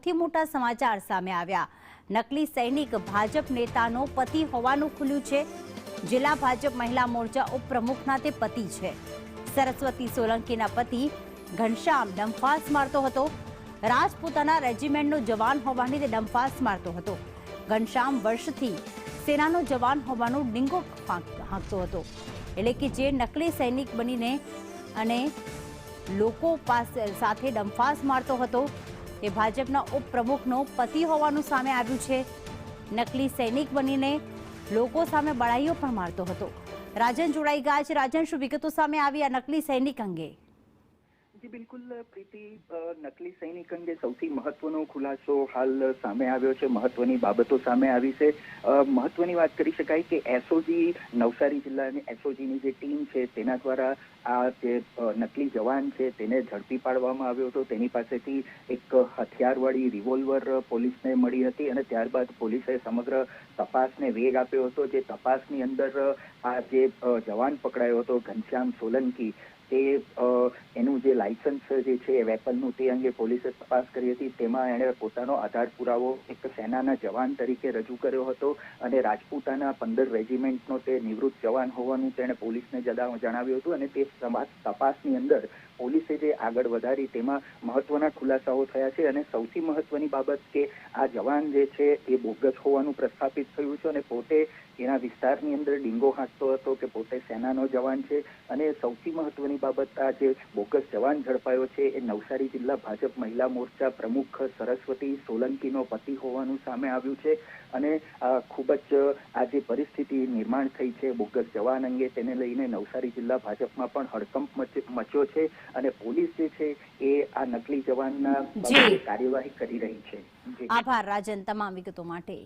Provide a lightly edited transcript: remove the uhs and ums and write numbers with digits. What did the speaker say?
સૌથી મોટા સમાચાર સામે આવ્યા। નકલી સૈનિક ભાજપ નેતાનો પતિ હોવાનું ખુલ્યું છે। જિલ્લા ભાજપ મહિલા મોરચા ઉપપ્રમુખના તે પતિ છે। સરસ્વતી સોલંકીના પતિ ઘનશ્યામ ડંફાસ મારતો હતો। રાજપૂતાના રેજિમેન્ટનો જવાન હોવાની તે ડંફાસ મારતો હતો। ઘનશ્યામ વર્ષથી સેનાનો જવાન હોવાનો ડીંગો હાંકતો હતો, એટલે કે જે નકલી સૈનિક બનીને અને લોકો સાથે ડંફાસ મારતો હતો એ ભાજપના ઉપપ્રમુખનો પતિ હોવાનું સામે આવ્યું છે। નકલી સૈનિક બનીને લોકો સામે બળાઈઓ પણ મારતો હતો। રાજન જોડાઈ ગયા છે। રાજન, શું વિગતો સામે આવી આ નકલી સૈનિક અંગે? જી બિલકુલ પ્રીતિ, નકલી સૈનિક અંગે સૌથી મહત્વનો ખુલાસો હાલ સામે આવ્યો છે। મહત્વની બાબતો સામે આવી છે। મહત્વની વાત કરી શકાય કે એસઓજી નવસારી જિલ્લાની એસઓજીની જે ટીમ છે તેના દ્વારા આ જે નકલી જવાન છે તેને ઝડપી પાડવામાં આવ્યો હતો। તેની પાસેથી એક હથિયારવાળી રિવોલ્વર પોલીસને મળી હતી અને ત્યારબાદ પોલીસે સમગ્ર તપાસને વેગ આપ્યો હતો। જે તપાસની અંદર આ જે જવાન પકડાયો હતો ઘનશ્યામ સોલંકી, તે એનું જે લાયસન્સ જે છે વેપનનું તે અંગે પોલીસે તપાસ કરી હતી। તેમાં એણે પોતાનો આધાર પુરાવો એક સેનાના જવાન તરીકે રજૂ કર્યો હતો અને રાજપૂતાના 15 રેજિમેન્ટનો તે નિવૃત્ત જવાન હોવાનું તેણે પોલીસને જણાવ્યું હતું। અને તે તપાસની અંદર પોલીસે જે આગળ વધારી તેમાં મહત્વના ખુલાસાઓ થયા છે અને સૌથી મહત્વની બાબત કે આ જવાન જે છે એ બોગસ હોવાનું પ્રસ્થાપિત થયું છે અને પોતે એના વિસ્તારની અંદર ડીંગો હાંકતો હતો કે પોતે સેનાનો જવાન છે। અને સૌથી મહત્વની બાબત, આ જે બોગસ જવાન ઝડપાયો છે એ નવસારી જિલ્લા ભાજપ મહિલા મોરચા પ્રમુખ સરસ્વતી સોલંકીનો પતિ હોવાનું સામે આવ્યું છે। અને ખૂબ જ આ જે પરિસ્થિતિ નિર્માણ થઈ છે બોગસ જવાન અંગે, તેને લઈને નવસારી જિલ્લા ભાજપમાં પણ હડકંપ મચ્યો છે અને પોલીસ જે છે એ આ નકલી જવાનના કાર્યવાહી કરી રહી છે। આભાર રાજન તમામ વિગતો માટે।